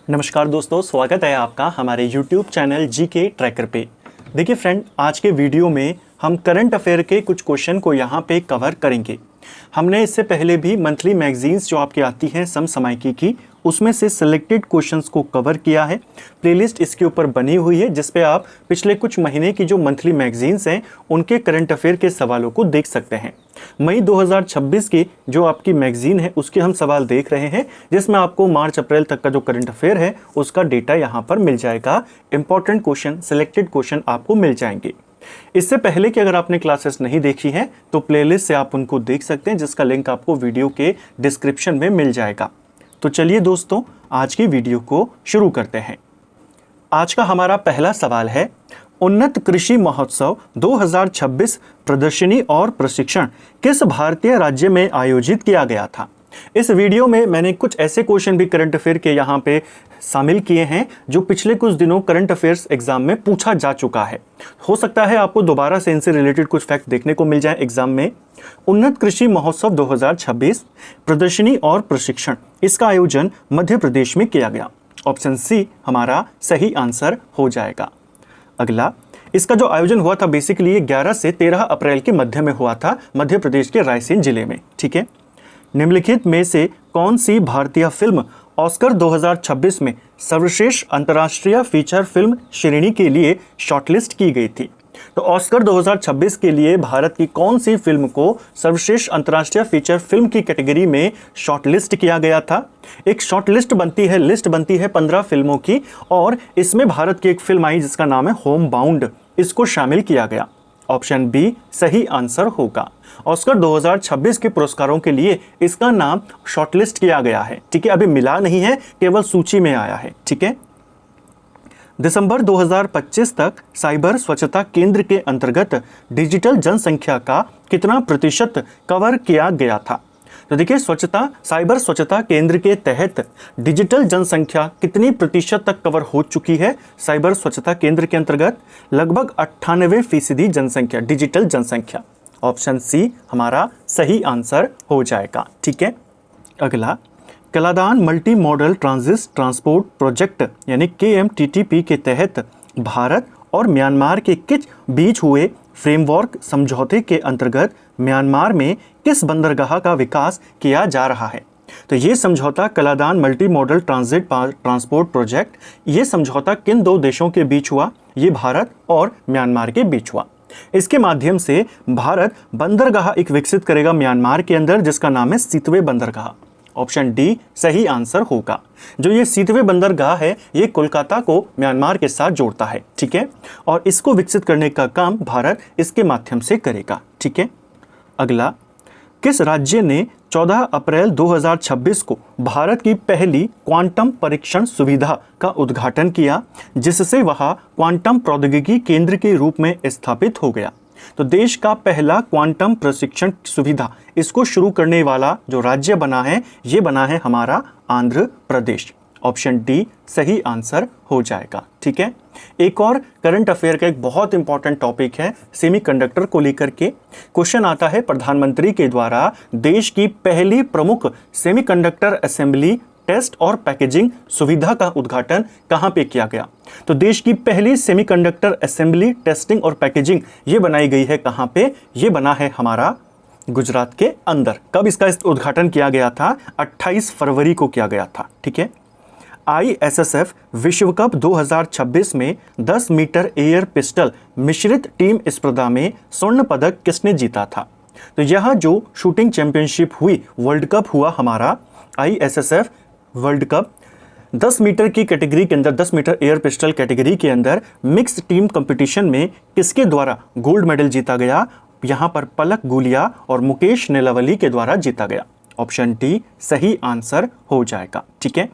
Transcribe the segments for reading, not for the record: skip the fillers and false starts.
नमस्कार दोस्तों, स्वागत है आपका हमारे YouTube चैनल जीके ट्रैकर पे। देखिए फ्रेंड, आज के वीडियो में हम करंट अफेयर के कुछ क्वेश्चन को यहाँ पे कवर करेंगे। हमने इससे पहले भी मंथली मैगजीन्स जो आपकी आती हैं समसामयिकी की, उसमें से सिलेक्टेड क्वेश्चंस को कवर किया है। प्लेलिस्ट इसके ऊपर बनी हुई है जिस पे आप पिछले कुछ महीने की जो मंथली मैगजीन्स हैं उनके करंट अफेयर के सवालों को देख सकते हैं। मई 2026 की जो आपकी मैगजीन है उसके हम सवाल देख रहे हैं, जिसमें आपको मार्च अप्रैल तक का जो करंट अफेयर है उसका डेटा यहाँ पर मिल जाएगा। इंपॉर्टेंट क्वेश्चन, सिलेक्टेड क्वेश्चन आपको मिल जाएंगे। इससे पहले कि अगर आपने क्लासेस नहीं देखी हैं तो प्लेलिस्ट से आप उनको देख सकते हैं, जिसका लिंक आपको वीडियो के डिस्क्रिप्शन में मिल जाएगा। तो चलिए दोस्तों, आज की वीडियो को शुरू करते हैं। आज का हमारा पहला सवाल है, उन्नत कृषि महोत्सव 2026 प्रदर्शनी और प्रशिक्षण किस भारतीय राज्य में आयोजित किया गया था? इस वीडियो में मैंने कुछ ऐसे क्वेश्चन भी करंट अफेयर के यहाँ पे शामिल किए हैं जो पिछले कुछ दिनों करंट अफेयर्स एग्जाम में पूछा जा चुका है। हो सकता है आपको दोबारा से इनसे रिलेटेड कुछ फैक्ट देखने को मिल जाए एग्जाम में। उन्नत कृषि महोत्सव 2026 प्रदर्शनी और प्रशिक्षण, इसका आयोजन मध्य प्रदेश में किया गया। ऑप्शन सी हमारा सही आंसर हो जाएगा। अगला, इसका जो आयोजन हुआ था बेसिकली ये 11 से 13 अप्रैल के मध्य में हुआ था, मध्य प्रदेश के रायसेन जिले में। ठीक है। निम्नलिखित में से कौन सी भारतीय फिल्म ऑस्कर 2026 में सर्वश्रेष्ठ अंतर्राष्ट्रीय फीचर फिल्म श्रेणी के लिए शॉर्टलिस्ट की गई थी? तो ऑस्कर 2026 के लिए भारत की कौन सी फिल्म को सर्वश्रेष्ठ अंतर्राष्ट्रीय फीचर फिल्म की कैटेगरी में शॉर्टलिस्ट किया गया था? एक शॉर्टलिस्ट बनती है, लिस्ट बनती है 15 फिल्मों की, और इसमें भारत की एक फिल्म आई जिसका नाम है होम बाउंड, इसको शामिल किया गया। ऑप्शन बी सही आंसर होगा। ऑस्कर 2026 के पुरस्कारों के लिए इसका नाम शॉर्टलिस्ट किया गया है। ठीक है, अभी मिला नहीं है, केवल सूची में आया है। ठीक है। दिसंबर 2025 तक साइबर स्वच्छता केंद्र के अंतर्गत डिजिटल जनसंख्या का कितना प्रतिशत कवर किया गया था? तो देखिए, साइबर स्वच्छता केंद्र के तहत डिजिटल जनसंख्या कितनी प्रतिशत तक कवर हो चुकी है? साइबर स्वच्छता केंद्र के अंतर्गत लगभग 98% जनसंख्या, डिजिटल जनसंख्या। ऑप्शन सी हमारा सही आंसर हो जाएगा। ठीक है। अगला, Kaladan multi modal transport project यानी KMTTP के तहत भारत और म्यांमार के किस बीच हुए फ्रेमवर्क समझौते के अंतर्गत म्यांमार में किस बंदरगाह का विकास किया जा रहा है? तो ये समझौता Kaladan multi modal transport project, ये समझौता किन दो देशों के बीच हुआ? ये भारत और म्यांमार के बीच हुआ। इसके माध्यम से भारत बंदरगाह एक विकसित करेगा म्यांमार के अंदर, जिसका नाम है सितवे बंदरगाह। ऑप्शन डी सही आंसर होगा। जो ये सितवे बंदरगाह है ये कोलकाता को म्यांमार के साथ जोड़ता है। ठीक है, और इसको विकसित करने का काम भारत इसके माध्यम से करेगा। ठीक है। अगला, किस राज्य ने 14 अप्रैल 2026 को भारत की पहली क्वांटम परीक्षण सुविधा का उद्घाटन किया, जिससे वह क्वांटम प्रौद्योगिकी केंद्र के रूप में स्थापित हो गया? तो देश का पहला क्वांटम प्रशिक्षण सुविधा, इसको शुरू करने वाला जो राज्य बना है ये बना है हमारा आंध्र प्रदेश। ऑप्शन डी सही आंसर हो जाएगा। ठीक है। एक और करंट अफेयर का एक बहुत इंपॉर्टेंट टॉपिक है सेमीकंडक्टर को लेकर के। क्वेश्चन आता है, प्रधानमंत्री के द्वारा देश की पहली प्रमुख सेमीकंडक्टर असेंबली टेस्ट और पैकेजिंग सुविधा का उद्घाटन कहां पे किया गया? तो देश की पहली सेमीकंडक्टर असेंबली टेस्टिंग और पैकेजिंग ये बनाई गई है कहां पे? ये बना है हमारा गुजरात के अंदर। कब इसका उद्घाटन किया गया था? 28 फरवरी को किया गया था। ठीक है। ISSF विश्व कप 2026 में 10 मीटर एयर पिस्टल मिश्रित टीम स्पर्धा में स्वर्ण पदक किसने जीता था? तो यह जो शूटिंग चैंपियनशिप हुई, वर्ल्ड कप हुआ हमारा ISSF वर्ल्ड कप, 10 मीटर की कैटेगरी के अंदर, 10 मीटर एयर पिस्टल कैटेगरी के अंदर मिक्स टीम कंपटीशन में किसके द्वारा गोल्ड मेडल जीता गया? यहाँ पर पलक गुलिया और मुकेश नेलावली के द्वारा जीता गया। ऑप्शन डी सही आंसर हो जाएगा। ठीक है।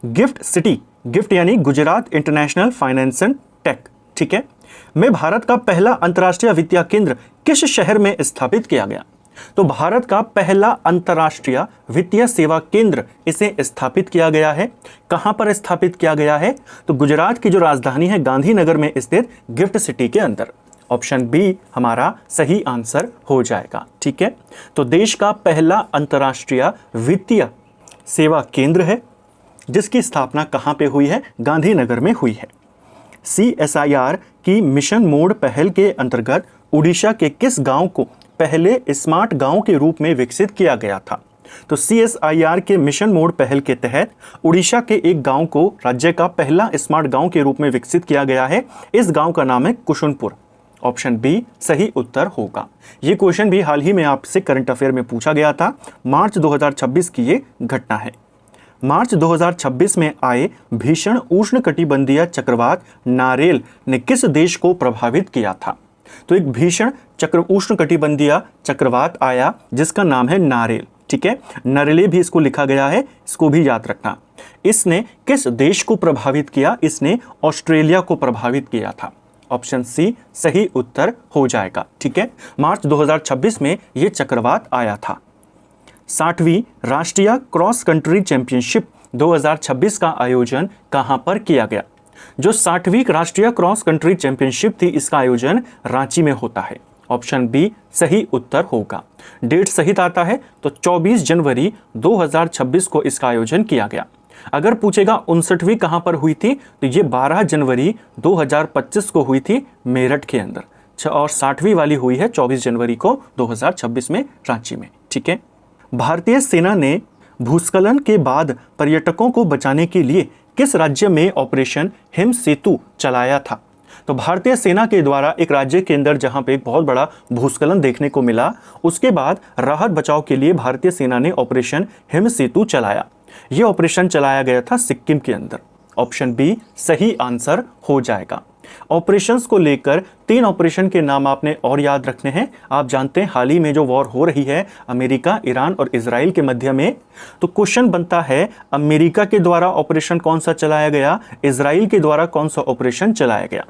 गिफ्ट सिटी, गिफ्ट यानी Gujarat international finance and tech, ठीक है, में भारत का पहला अंतर्राष्ट्रीय वित्तीय केंद्र किस शहर में स्थापित किया गया? तो भारत का पहला अंतर्राष्ट्रीय वित्तीय सेवा केंद्र इसे स्थापित किया गया है। कहां पर स्थापित किया गया है? तो गुजरात की जो राजधानी है गांधीनगर में स्थित गिफ्ट सिटी के अंदर। ऑप्शन बी हमारा सही आंसर हो जाएगा। ठीक है, तो देश का पहला अंतर्राष्ट्रीय वित्तीय सेवा केंद्र है जिसकी स्थापना कहाँ पे हुई है? गांधीनगर में हुई है। CSIR की मिशन मोड पहल के अंतर्गत उड़ीसा के किस गांव को पहले स्मार्ट गांव के रूप में विकसित किया गया था? तो CSIR के मिशन मोड पहल के तहत उड़ीसा के एक गांव को राज्य का पहला स्मार्ट गांव के रूप में विकसित किया गया है। इस गांव का नाम है कुशुनपुर। ऑप्शन बी सही उत्तर होगा। ये क्वेश्चन भी हाल ही में आपसे करंट अफेयर में पूछा गया था। मार्च 2026 की ये घटना है। मार्च 2026 में आए भीषण उष्णकटिबंधीय चक्रवात नारेल ने किस देश को प्रभावित किया था? तो एक भीषण उष्णकटिबंधीय चक्रवात आया जिसका नाम है नारेल। ठीक है, नरेले भी इसको लिखा गया है, इसको भी याद रखना। इसने किस देश को प्रभावित किया? इसने ऑस्ट्रेलिया को प्रभावित किया था। ऑप्शन सी सही उत्तर हो जाएगा। ठीक है, मार्च 2026 में यह चक्रवात आया था। 60वीं राष्ट्रीय क्रॉस कंट्री चैंपियनशिप 2026 का आयोजन कहां पर किया गया? जो 60वीं राष्ट्रीय क्रॉस कंट्री चैंपियनशिप थी, इसका आयोजन रांची में होता है। ऑप्शन बी सही उत्तर होगा। डेट सहित आता है तो 24 जनवरी 2026 को इसका आयोजन किया गया। अगर पूछेगा 59वीं कहां पर हुई थी, तो ये 12 जनवरी 2025 को हुई थी मेरठ के अंदर, और 60वीं वाली हुई है 24 जनवरी को 2026 में रांची में। ठीक है, भारतीय सेना ने भूस्खलन के बाद पर्यटकों को बचाने के लिए किस राज्य में ऑपरेशन हिम सेतु चलाया था? तो भारतीय सेना के द्वारा एक राज्य के अंदर जहां पे एक बहुत बड़ा भूस्खलन देखने को मिला, उसके बाद राहत बचाव के लिए भारतीय सेना ने ऑपरेशन हिम सेतु चलाया। यह ऑपरेशन चलाया गया था सिक्किम के अंदर। ऑप्शन बी सही आंसर हो जाएगा। ऑपरेशंस को लेकर 3 ऑपरेशन के नाम आपने और याद रखने हैं। आप जानते हैं हाल ही में जो वॉर हो रही है अमेरिका, ईरान और इजराइल के मध्य में, तो क्वेश्चन बनता है अमेरिका के द्वारा ऑपरेशन कौन सा चलाया गया, इजराइल के द्वारा कौन सा ऑपरेशन चलाया गया।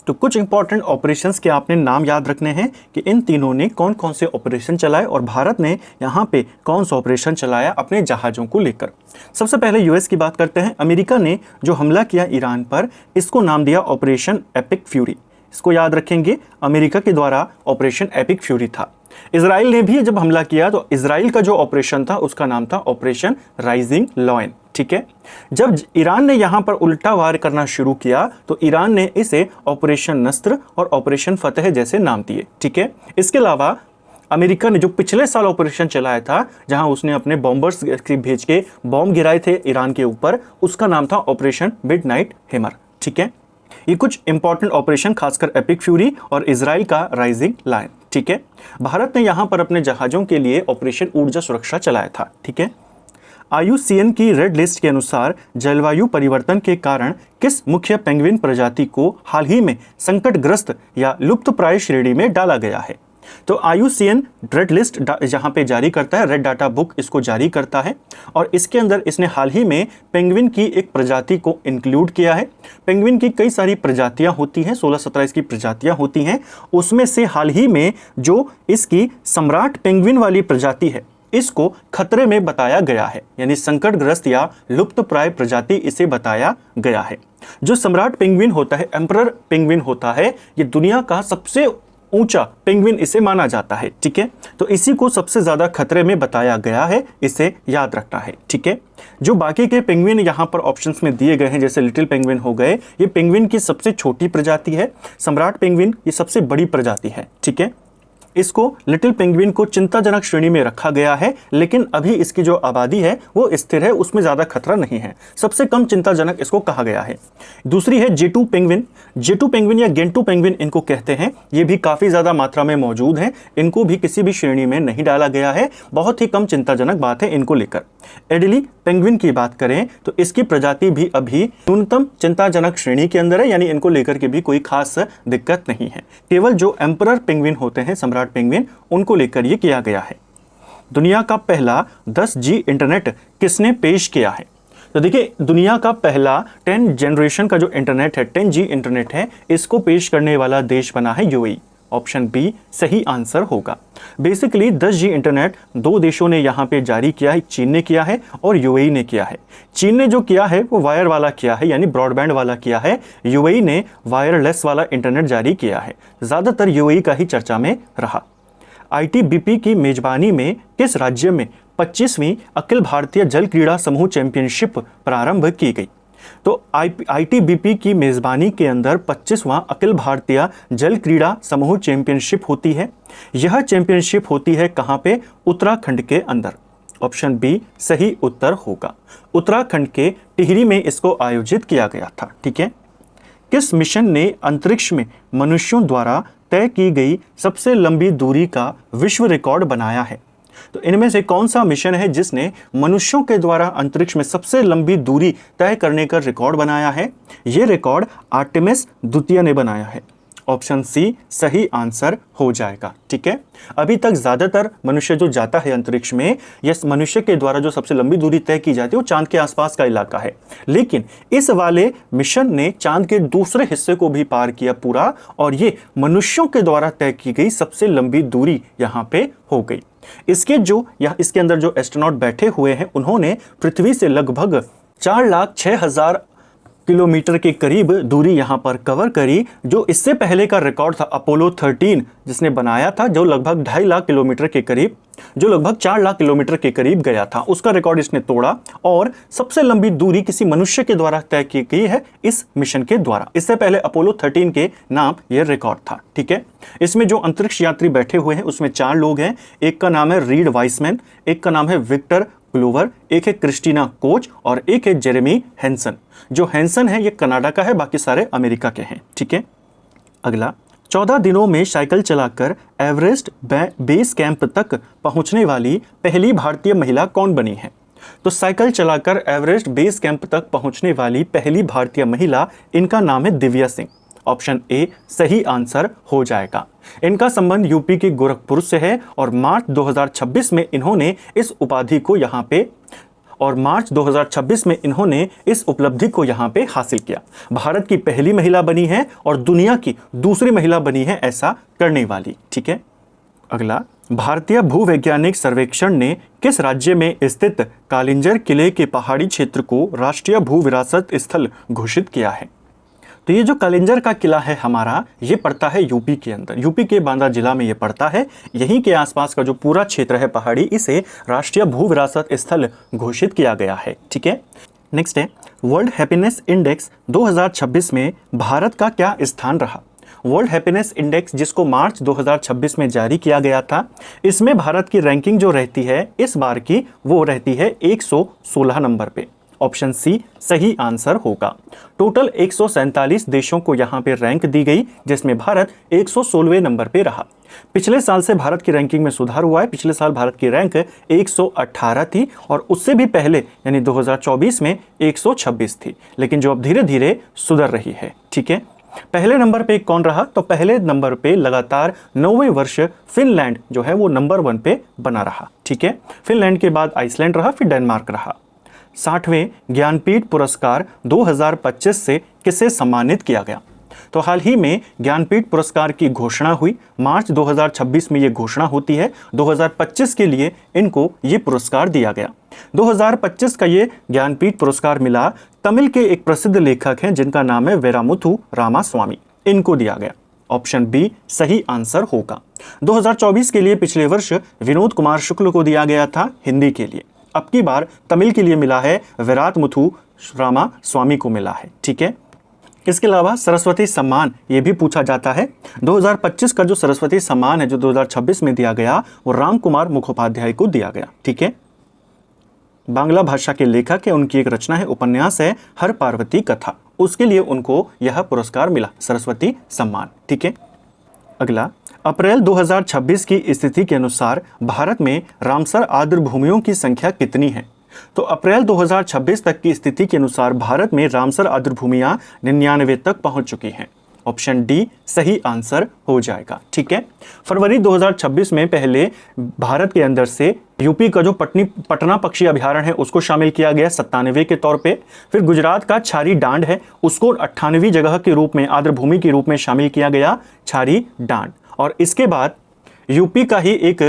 तो कुछ इंपॉर्टेंट ऑपरेशंस के आपने नाम याद रखने हैं कि इन तीनों ने कौन कौन से ऑपरेशन चलाए और भारत ने यहाँ पे कौन सा ऑपरेशन चलाया अपने जहाज़ों को लेकर। सबसे पहले यूएस की बात करते हैं। अमेरिका ने जो हमला किया ईरान पर, इसको नाम दिया ऑपरेशन एपिक फ्यूरी। इसको याद रखेंगे, अमेरिका के द्वारा ऑपरेशन एपिक फ्यूरी था। इजराइल ने भी जब हमला किया तो इजराइल का जो ऑपरेशन था उसका नाम था ऑपरेशन राइजिंग लॉयन। ठीक है, जब ईरान ने यहां पर उल्टा वार करना शुरू किया तो ईरान ने इसे ऑपरेशन नस्र और ऑपरेशन फतेह जैसे नाम दिए। ठीक है, इसके अलावा अमेरिका ने जो पिछले साल ऑपरेशन चलाया था, जहां उसने अपने बॉम्बर्स भेज के बॉम्ब गिराए थे ईरान के ऊपर, उसका नाम था ऑपरेशन मिडनाइट हैमर। ठीक है, ये कुछ इंपॉर्टेंट ऑपरेशन, खासकर एपिक फ्यूरी और इजराइल का राइजिंग लायन। ठीक है, भारत ने यहां पर अपने जहाजों के लिए ऑपरेशन ऊर्जा सुरक्षा चलाया था। ठीक है, IUCN की रेड लिस्ट के अनुसार जलवायु परिवर्तन के कारण किस मुख्य पेंगुइन प्रजाति को हाल ही में संकटग्रस्त या लुप्तप्राय श्रेणी में डाला गया है? तो IUCN रेड लिस्ट जहां पे जारी करता है, रेड डाटा बुक इसको जारी करता है, और इसके अंदर इसने हाल ही में पेंगुइन की एक प्रजाति को इंक्लूड किया है। पेंगुइन की कई सारी प्रजातियां होती हैं, 16-17 इसकी प्रजातियां होती हैं। उसमें से हाल ही में जो इसकी सम्राट पेंगुइन वाली प्रजाति है, इसको खतरे में बताया गया है, यानी संकटग्रस्त या लुप्तप्राय प्रजाति इसे बताया गया है। जो सम्राट पेंगुइन होता है, एम्परर पेंगुइन होता है, ये दुनिया का सबसे ऊंचा पेंगुइन इसे माना जाता है। ठीक है, तो इसी को सबसे ज्यादा खतरे में बताया गया है, इसे याद रखना है। ठीक है, जो बाकी के पेंगुइन यहां पर ऑप्शंस में दिए गए हैं, जैसे लिटिल पेंगुइन हो गए, ये पेंगुइन की सबसे छोटी प्रजाति है। सम्राट पेंगुइन ये सबसे बड़ी प्रजाति है। ठीक है, इसको लिटिल पेंगुइन को चिंताजनक श्रेणी में रखा गया है, लेकिन अभी इसकी जो आबादी है वो स्थिर है, उसमें ज़्यादा खतरा नहीं है। सबसे कम चिंताजनक इसको कहा गया है। दूसरी है जेटू पेंगुइन। जेटू पेंगुइन या गेंटू पेंगुइन इनको कहते हैं। ये भी काफ़ी ज़्यादा मात्रा में मौजूद हैं। इनको भी किसी भी श्रेणी में नहीं डाला गया है, बहुत ही कम चिंताजनक बात है इनको लेकर। एडिली पेंगुइन की बात करें तो इसकी प्रजाति भी अभी न्यूनतम चिंताजनक श्रेणी के अंदर है, यानी इनको लेकर के भी कोई खास दिक्कत नहीं है। केवल जो एम्परर पेंगुइन होते हैं, सम्राट पेंगुइन, उनको लेकर ये किया गया है। दुनिया का पहला 10G इंटरनेट किसने पेश किया है? तो देखिए, दुनिया का पहला 10 जनरेशन का जो इंटरनेट है, 10G इंटरनेट है, इसको पेश करने वाला देश बना है यूएई। ऑप्शन बी सही आंसर होगा। बेसिकली 10G इंटरनेट 2 देशों ने यहाँ पे जारी किया है, चीन ने किया है और यूएई ने किया है। चीन ने जो किया है वो वायर वाला किया है, यानी ब्रॉडबैंड वाला किया है। यूएई ने वायरलेस वाला इंटरनेट जारी किया है। ज़्यादातर यूएई का ही चर्चा में रहा। ITBP की मेजबानी में किस राज्य में 25वीं अखिल भारतीय जल क्रीड़ा समूह चैंपियनशिप प्रारंभ की गई। तो आईटीबीपी की मेज़बानी के अंदर 25वां अखिल भारतीय जल क्रीड़ा समूह चैंपियनशिप होती है। यह चैंपियनशिप होती है कहाँ पे? उत्तराखंड के अंदर। ऑप्शन बी सही उत्तर होगा। उत्तराखंड के टिहरी में इसको आयोजित किया गया था। ठीक है। किस मिशन ने अंतरिक्ष में मनुष्यों द्वारा तय की गई सबसे लंबी दूरी का विश्व रिकॉर्ड बनाया है? तो इनमें से कौन सा मिशन है जिसने मनुष्यों के द्वारा अंतरिक्ष में सबसे लंबी दूरी तय करने का रिकॉर्ड बनाया है? यह रिकॉर्ड आर्टेमिस द्वितीय ने बनाया है। ऑप्शन सी सही आंसर हो जाएगा। ठीक है। अभी तक ज़्यादातर मनुष्य जो जाता है अंतरिक्ष में, यह मनुष्य के द्वारा जो सबसे लंबी दूरी तय की जाती है वो चांद के आसपास का इलाका है, लेकिन इस वाले मिशन ने चांद के दूसरे हिस्से को भी पार किया पूरा, और ये मनुष्यों के द्वारा तय की गई सबसे लंबी दूरी यहाँ पे हो गई। इसके अंदर जो एस्ट्रोनॉट बैठे हुए हैं उन्होंने पृथ्वी से लगभग 4,06,000 किलोमीटर के करीब दूरी यहाँ पर कवर करी, जो इससे पहले का रिकॉर्ड था अपोलो 13 जिसने बनाया था, जो लगभग 2.5 लाख किलोमीटर के करीब, जो लगभग 4 लाख किलोमीटर के करीब गया था। उसका रिकॉर्ड इसने तोड़ा और सबसे लंबी दूरी किसी मनुष्य के द्वारा तय की गई है इस मिशन के द्वारा। इससे पहले अपोलो 13 के नाम यह रिकॉर्ड था। ठीक है। इसमें जो अंतरिक्ष यात्री बैठे हुए हैं उसमें 4 लोग हैं। एक का नाम है रीड वाइसमैन, एक का नाम है विक्टर ग्लोवर, एक है क्रिस्टीना कोच और एक है जेरेमी हैंसन। जो हैंसन है ये कनाडा का है, बाकी सारे अमेरिका के हैं। ठीक है। अगला, 14 दिनों में साइकिल चलाकर एवरेस्ट बेस कैंप तक पहुंचने वाली पहली भारतीय महिला कौन बनी है? तो साइकिल चलाकर एवरेस्ट बेस कैंप तक पहुंचने वाली पहली भारतीय महिला, इनका नाम है दिव्या सिंह। ऑप्शन ए सही आंसर हो जाएगा। इनका संबंध यूपी के गोरखपुर से है और मार्च 2026 में इन्होंने इस उपाधि को यहाँ पे इस उपलब्धि को यहाँ पे हासिल किया। भारत की पहली महिला बनी है और दुनिया की दूसरी महिला बनी है ऐसा करने वाली। ठीक है। अगला, भारतीय भूवैज्ञानिक सर्वेक्षण ने किस राज्य में स्थित कालिंजर किले के पहाड़ी क्षेत्र को राष्ट्रीय भू विरासत स्थल घोषित किया है? तो ये जो कालिंजर का किला है हमारा, ये पड़ता है यूपी के अंदर, यूपी के बांदा जिला में ये पड़ता है। यहीं के आसपास का जो पूरा क्षेत्र है पहाड़ी, इसे राष्ट्रीय भू विरासत स्थल घोषित किया गया है। ठीक है। नेक्स्ट है, वर्ल्ड हैप्पीनेस इंडेक्स 2026 में भारत का क्या स्थान रहा? वर्ल्ड हैप्पीनेस इंडेक्स जिसको मार्च 2026 में जारी किया गया था, इसमें भारत की रैंकिंग जो रहती है इस बार की, वो रहती है 116 नंबर पे। ऑप्शन सी सही आंसर होगा। टोटल 147 देशों को यहाँ पे रैंक दी गई, जिसमें भारत 116वें नंबर पे रहा। पिछले साल से भारत की रैंकिंग में सुधार हुआ है। पिछले साल भारत की रैंक 118 थी और उससे भी पहले यानी 2024 में 126 थी, लेकिन जो अब धीरे धीरे सुधर रही है। ठीक है। पहले नंबर पे कौन रहा? तो पहले नंबर पे लगातार 9वें वर्ष फिनलैंड जो है वो नंबर 1 पे बना रहा। ठीक है। फिनलैंड के बाद आइसलैंड रहा, फिर डेनमार्क रहा। 60वें ज्ञानपीठ पुरस्कार 2025 से किसे सम्मानित किया गया? तो हाल ही में ज्ञानपीठ पुरस्कार की घोषणा हुई। मार्च 2026 में ये घोषणा होती है। 2025 के लिए इनको ये पुरस्कार दिया गया। 2025 का ये ज्ञानपीठ पुरस्कार मिला तमिल के एक प्रसिद्ध लेखक हैं जिनका नाम है वेरामुथु रामास्वामी, इनको दिया गया। ऑप्शन बी सही आंसर होगा। 2024 के लिए पिछले वर्ष विनोद कुमार शुक्ल को दिया गया था हिंदी के लिए। अब की बार तमिल के लिए मिला है वेरामुथु रामास्वामी को मिला है। ठीक है। इसके अलावा सरस्वती सम्मान ये भी पूछा जाता है। 2025 का जो सरस्वती सम्मान है जो 2026 में दिया गया वो राम कुमार मुखोपाध्याय को दिया गया। ठीक है। बांग्ला भाषा के लेखक है, उनकी एक रचना है, उपन्यास है हर पार्वती कथा, उसके लिए उनको यह पुरस्कार मिला, सरस्वती सम्मान। ठीक है। अगला, अप्रैल 2026 की स्थिति के अनुसार भारत में रामसर आर्द्र भूमियों की संख्या कितनी है? तो अप्रैल 2026 तक की स्थिति के अनुसार भारत में रामसर आर्द्र भूमियां 99 तक पहुंच चुकी हैं। ऑप्शन डी सही आंसर हो जाएगा। ठीक है। फरवरी 2026 में पहले भारत के अंदर से यूपी का जो पटना पक्षी अभयारण्य है उसको शामिल किया गया 97वें के तौर पे। फिर गुजरात का छारी डांड है उसको 98वीं जगह के रूप में आर्द्र भूमि के रूप में शामिल किया गया, छारी डांड। और इसके बाद यूपी का ही एक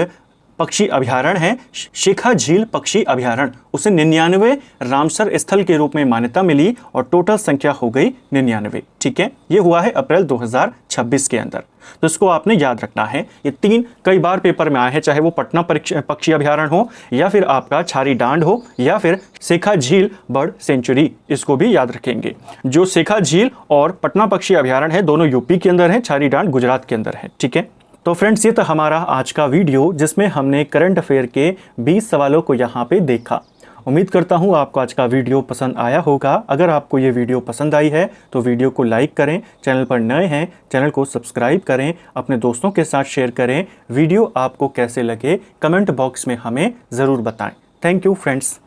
पक्षी अभयारण्य है शेखा झील पक्षी अभयारण्य, उसे 99 रामसर स्थल के रूप में मान्यता मिली और टोटल संख्या हो गई 99। ठीक है, ये हुआ है अप्रैल 2026 के अंदर। तो इसको आपने याद रखना है। ये 3 कई बार पेपर में आए हैं, चाहे वो पटना पक्षी अभयारण्य हो या फिर आपका छारी डांड हो या फिर शेखा झील बर्ड सेंचुरी, इसको भी याद रखेंगे। जो शेखा झील और पटना पक्षी अभयारण्य है दोनों यूपी के अंदर है, छारी डांड गुजरात के अंदर है। ठीक है, तो फ्रेंड्स ये था हमारा आज का वीडियो जिसमें हमने करंट अफेयर के 20 सवालों को यहाँ पे देखा। उम्मीद करता हूँ आपको आज का वीडियो पसंद आया होगा। अगर आपको ये वीडियो पसंद आई है तो वीडियो को लाइक करें, चैनल पर नए हैं चैनल को सब्सक्राइब करें, अपने दोस्तों के साथ शेयर करें। वीडियो आपको कैसे लगे कमेंट बॉक्स में हमें ज़रूर बताएं। Thank you friends.